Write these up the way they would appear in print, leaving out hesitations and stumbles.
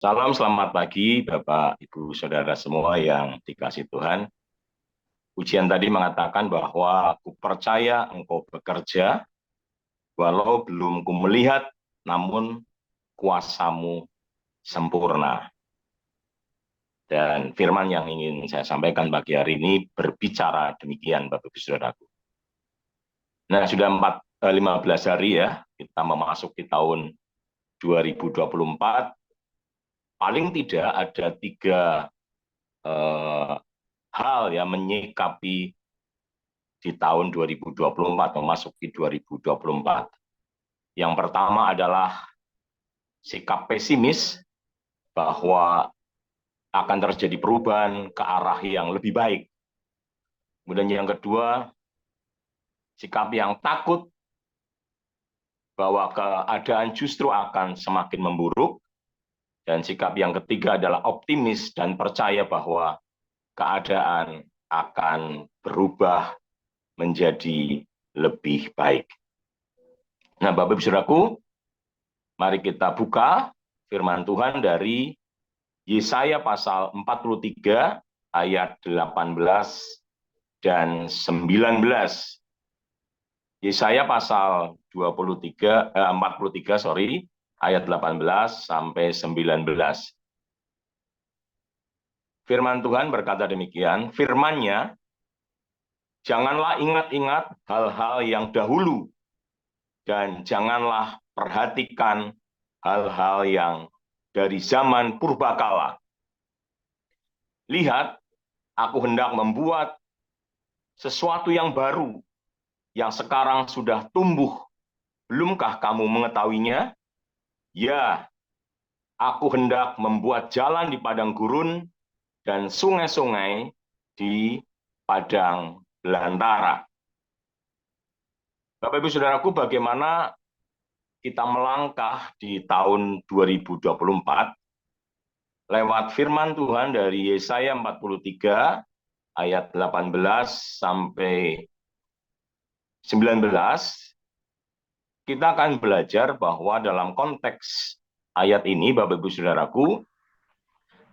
Salam, selamat pagi Bapak, Ibu, Saudara semua yang dikasih Tuhan. Ujian tadi mengatakan bahwa aku percaya engkau bekerja, walau belum ku melihat, namun kuasamu sempurna. Dan firman yang ingin saya sampaikan pagi hari ini berbicara demikian Bapak Ibu Saudaraku. Nah, sudah 15 hari ya, kita memasuki tahun 2024. Paling tidak ada tiga eh, hal yang menyikapi di tahun 2024, memasuki 2024. Yang pertama adalah sikap pesimis bahwa akan terjadi perubahan ke arah yang lebih baik. Kemudian yang kedua, sikap yang takut bahwa keadaan justru akan semakin memburuk. Dan sikap yang ketiga adalah optimis dan percaya bahwa keadaan akan berubah menjadi lebih baik. Nah, Bapak Ibu Saudaraku, mari kita buka firman Tuhan dari Yesaya pasal 43 ayat 18 dan 19. Yesaya pasal 43 ayat 18 sampai 19. Firman Tuhan berkata demikian, firman-Nya, janganlah ingat-ingat hal-hal yang dahulu dan janganlah perhatikan hal-hal yang dari zaman purbakala. Lihat, aku hendak membuat sesuatu yang baru, yang sekarang sudah tumbuh. Belumkah kamu mengetahuinya? Ya, aku hendak membuat jalan di padang gurun dan sungai-sungai di padang belantara. Bapak Ibu Saudaraku, bagaimana kita melangkah di tahun 2024 lewat firman Tuhan dari Yesaya 43 ayat 18 sampai 19, kita akan belajar bahwa dalam konteks ayat ini, Bapak Ibu Saudaraku,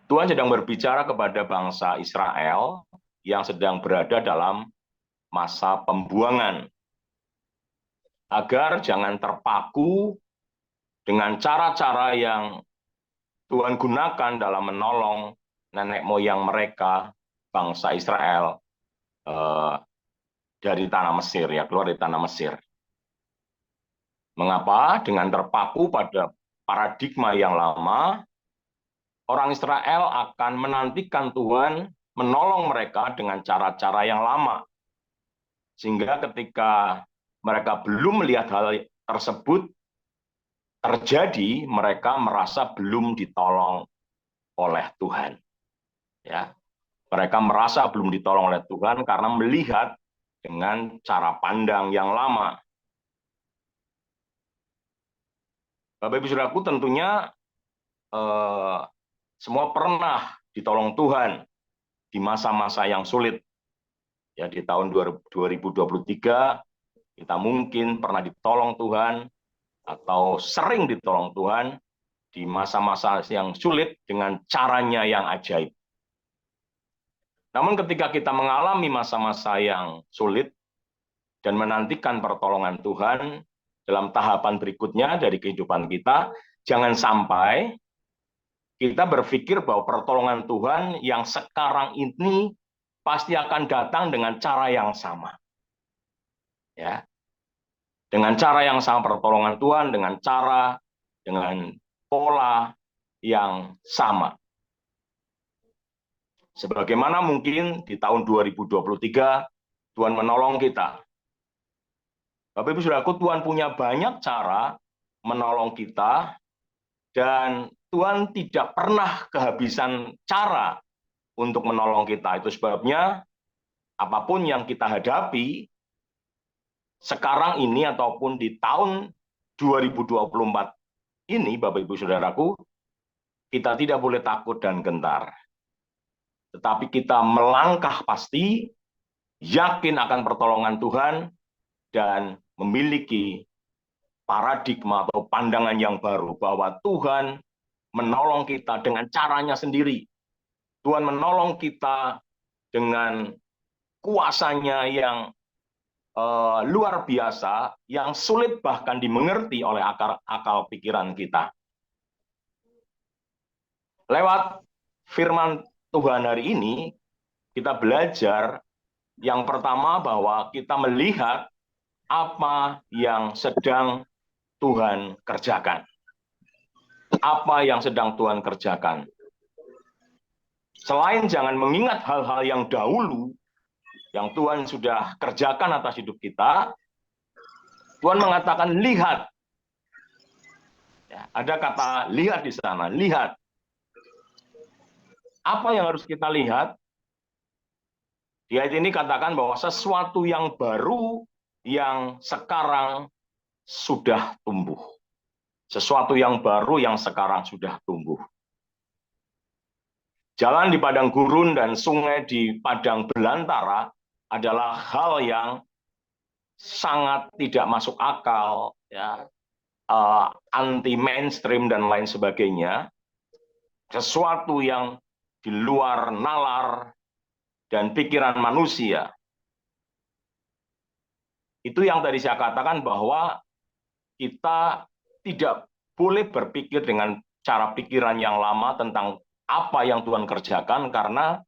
Tuhan sedang berbicara kepada bangsa Israel yang sedang berada dalam masa pembuangan. Agar jangan terpaku dengan cara-cara yang Tuhan gunakan dalam menolong nenek moyang mereka, bangsa Israel, dari tanah Mesir, ya, keluar dari tanah Mesir. Mengapa? Dengan terpaku pada paradigma yang lama, orang Israel akan menantikan Tuhan menolong mereka dengan cara-cara yang lama. Sehingga ketika mereka belum melihat hal tersebut terjadi, mereka merasa belum ditolong oleh Tuhan. Ya, mereka merasa belum ditolong oleh Tuhan karena melihat dengan cara pandang yang lama. Bapak Ibu Saudaraku, tentunya eh, semua pernah ditolong Tuhan di masa-masa yang sulit. Ya, di tahun 2023 kita mungkin pernah ditolong Tuhan atau sering ditolong Tuhan di masa-masa yang sulit dengan caranya yang ajaib. Namun ketika kita mengalami masa-masa yang sulit dan menantikan pertolongan Tuhan dalam tahapan berikutnya dari kehidupan kita, jangan sampai kita berpikir bahwa pertolongan Tuhan yang sekarang ini pasti akan datang dengan cara yang sama. Ya, dengan cara yang sama pertolongan Tuhan, dengan pola yang sama. Sebagaimana mungkin di tahun 2023 Tuhan menolong kita. Bapak Ibu Saudaraku, Tuhan punya banyak cara menolong kita dan Tuhan tidak pernah kehabisan cara untuk menolong kita. Itu sebabnya apapun yang kita hadapi sekarang ini ataupun di tahun 2024 ini, Bapak Ibu Saudaraku, kita tidak boleh takut dan gentar. Tetapi kita melangkah pasti, yakin akan pertolongan Tuhan, dan memiliki paradigma atau pandangan yang baru bahwa Tuhan menolong kita dengan caranya sendiri. Tuhan menolong kita dengan kuasanya yang luar biasa, yang sulit bahkan dimengerti oleh akal pikiran kita. Lewat firman Tuhan hari ini, kita belajar yang pertama bahwa kita melihat apa yang sedang Tuhan kerjakan. Apa yang sedang Tuhan kerjakan. Selain jangan mengingat hal-hal yang dahulu, yang Tuhan sudah kerjakan atas hidup kita, Tuhan mengatakan lihat. Ya, ada kata lihat di sana, lihat. Apa yang harus kita lihat? Di ayat ini katakan bahwa sesuatu yang baru yang sekarang sudah tumbuh. Sesuatu yang baru yang sekarang sudah tumbuh. Jalan di padang gurun dan sungai di padang belantara adalah hal yang sangat tidak masuk akal, ya, anti mainstream dan lain sebagainya. Sesuatu yang di luar nalar dan pikiran manusia. Itu yang tadi saya katakan bahwa kita tidak boleh berpikir dengan cara pikiran yang lama tentang apa yang Tuhan kerjakan, karena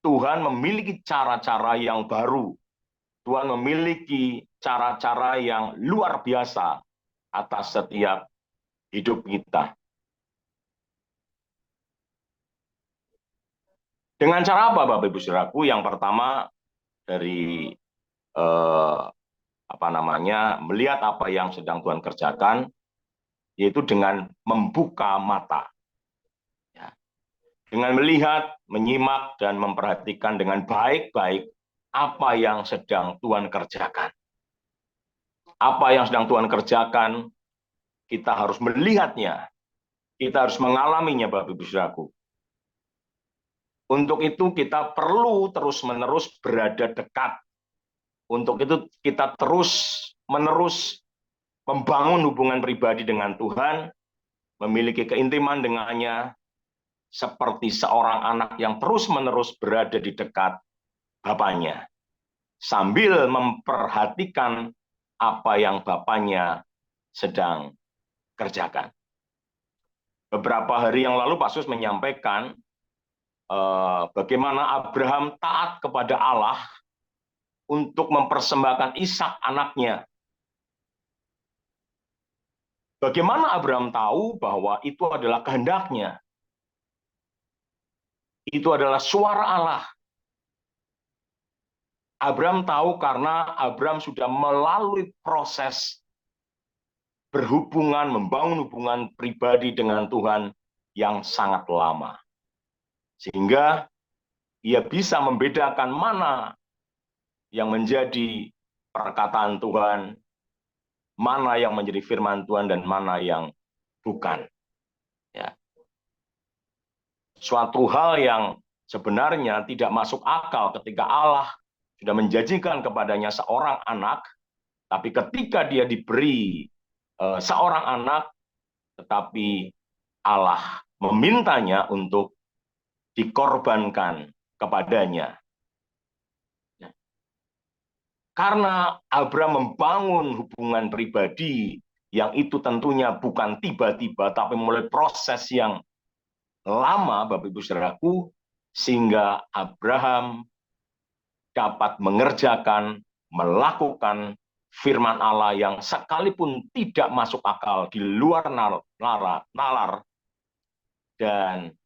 Tuhan memiliki cara-cara yang baru. Tuhan memiliki cara-cara yang luar biasa atas setiap hidup kita. Dengan cara apa, Bapak Ibu Saudaraku? Yang pertama dari melihat apa yang sedang Tuhan kerjakan, yaitu dengan membuka mata. Ya. Dengan melihat, menyimak, dan memperhatikan dengan baik-baik apa yang sedang Tuhan kerjakan. Apa yang sedang Tuhan kerjakan, kita harus melihatnya. Kita harus mengalaminya, Bapak Ibu Saudaraku. Untuk itu kita perlu terus-menerus berada dekat. Untuk itu kita terus-menerus membangun hubungan pribadi dengan Tuhan, memiliki keintiman dengannya, seperti seorang anak yang terus-menerus berada di dekat Bapaknya, sambil memperhatikan apa yang Bapaknya sedang kerjakan. Beberapa hari yang lalu Pak Sus menyampaikan bagaimana Abraham taat kepada Allah untuk mempersembahkan Ishak anaknya. Bagaimana Abraham tahu bahwa itu adalah kehendaknya? Itu adalah suara Allah. Abraham tahu karena Abraham sudah melalui proses berhubungan, membangun hubungan pribadi dengan Tuhan yang sangat lama. Sehingga ia bisa membedakan mana yang menjadi perkataan Tuhan, mana yang menjadi firman Tuhan, dan mana yang bukan. Ya. Suatu hal yang sebenarnya tidak masuk akal ketika Allah sudah menjanjikan kepadanya seorang anak, tapi ketika dia diberi seorang anak, tetapi Allah memintanya untuk dikorbankan kepadanya. Karena Abraham membangun hubungan pribadi yang itu tentunya bukan tiba-tiba, tapi mulai proses yang lama, Bapak Ibu Saudaraku, sehingga Abraham dapat mengerjakan, melakukan firman Allah yang sekalipun tidak masuk akal, di luar nalar, dan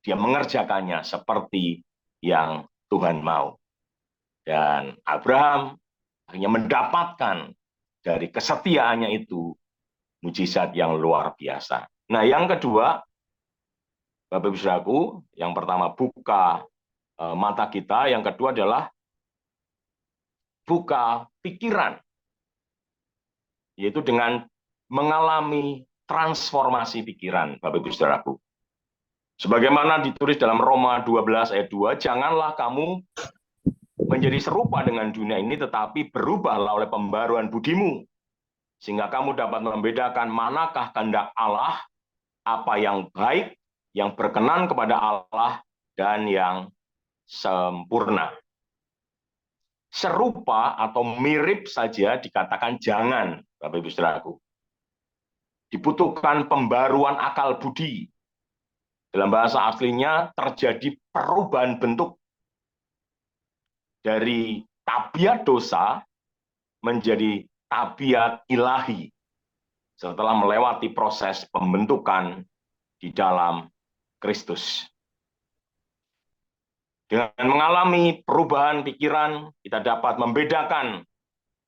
dia mengerjakannya seperti yang Tuhan mau. Dan Abraham akhirnya mendapatkan dari kesetiaannya itu mujizat yang luar biasa. Nah, yang kedua, Bapak Ibu Saudaraku, yang pertama buka mata kita, yang kedua adalah buka pikiran, yaitu dengan mengalami transformasi pikiran, Bapak Ibu Saudaraku. Sebagaimana ditulis dalam Roma 12 ayat 2, janganlah kamu menjadi serupa dengan dunia ini, tetapi berubahlah oleh pembaruan budimu, sehingga kamu dapat membedakan manakah kehendak Allah, apa yang baik, yang berkenan kepada Allah, dan yang sempurna. Serupa atau mirip saja dikatakan jangan, Bapak Ibu Saudaraku. Dibutuhkan pembaruan akal budi. Dalam bahasa aslinya terjadi perubahan bentuk dari tabiat dosa menjadi tabiat ilahi setelah melewati proses pembentukan di dalam Kristus. Dengan mengalami perubahan pikiran, kita dapat membedakan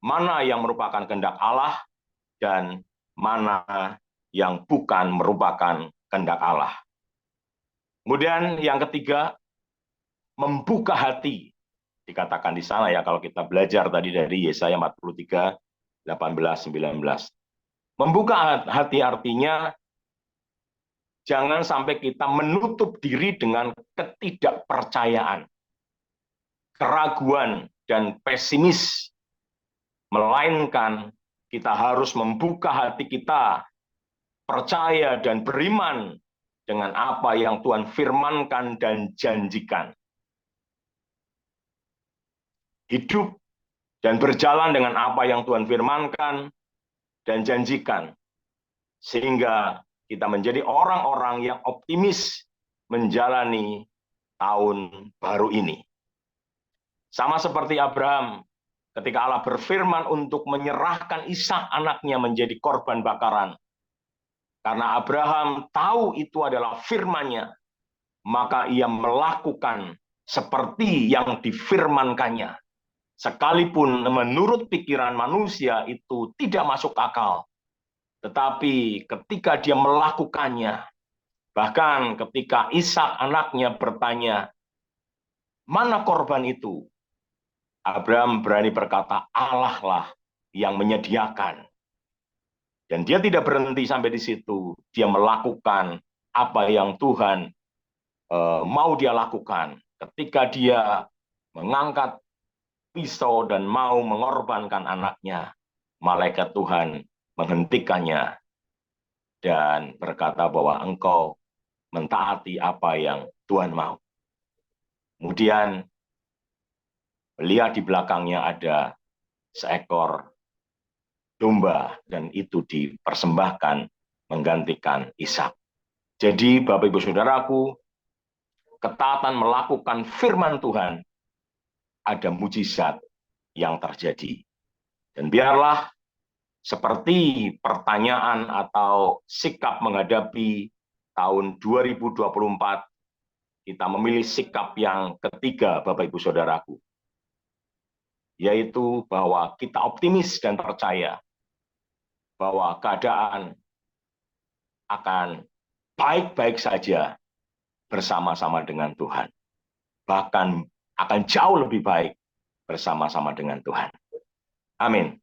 mana yang merupakan kehendak Allah dan mana yang bukan merupakan kehendak Allah. Kemudian yang ketiga, membuka hati. Dikatakan di sana ya, kalau kita belajar tadi dari Yesaya 43, 18, 19. Membuka hati artinya jangan sampai kita menutup diri dengan ketidakpercayaan, keraguan, dan pesimis. Melainkan kita harus membuka hati kita, percaya dan beriman dengan apa yang Tuhan firmankan dan janjikan. Hidup dan berjalan dengan apa yang Tuhan firmankan dan janjikan. Sehingga kita menjadi orang-orang yang optimis menjalani tahun baru ini. Sama seperti Abraham, ketika Allah berfirman untuk menyerahkan Ishak anaknya menjadi korban bakaran. Karena Abraham tahu itu adalah firman-Nya, maka ia melakukan seperti yang difirmankannya. Sekalipun menurut pikiran manusia itu tidak masuk akal. Tetapi ketika dia melakukannya, bahkan ketika Ishak anaknya bertanya, mana korban itu? Abraham berani berkata, Allah lah yang menyediakan. Dan dia tidak berhenti sampai di situ. Dia melakukan apa yang Tuhan mau dia lakukan. Ketika dia mengangkat pisau dan mau mengorbankan anaknya, malaikat Tuhan menghentikannya dan berkata bahwa engkau mentaati apa yang Tuhan mau. Kemudian melihat di belakangnya ada seekor domba dan itu dipersembahkan menggantikan Ishak. Jadi Bapak Ibu Saudaraku, ketaatan melakukan firman Tuhan ada mujizat yang terjadi. Dan biarlah seperti pertanyaan atau sikap menghadapi tahun 2024, kita memilih sikap yang ketiga, Bapak Ibu Saudaraku, yaitu bahwa kita optimis dan percaya bahwa keadaan akan baik-baik saja bersama-sama dengan Tuhan. Bahkan akan jauh lebih baik bersama-sama dengan Tuhan. Amin.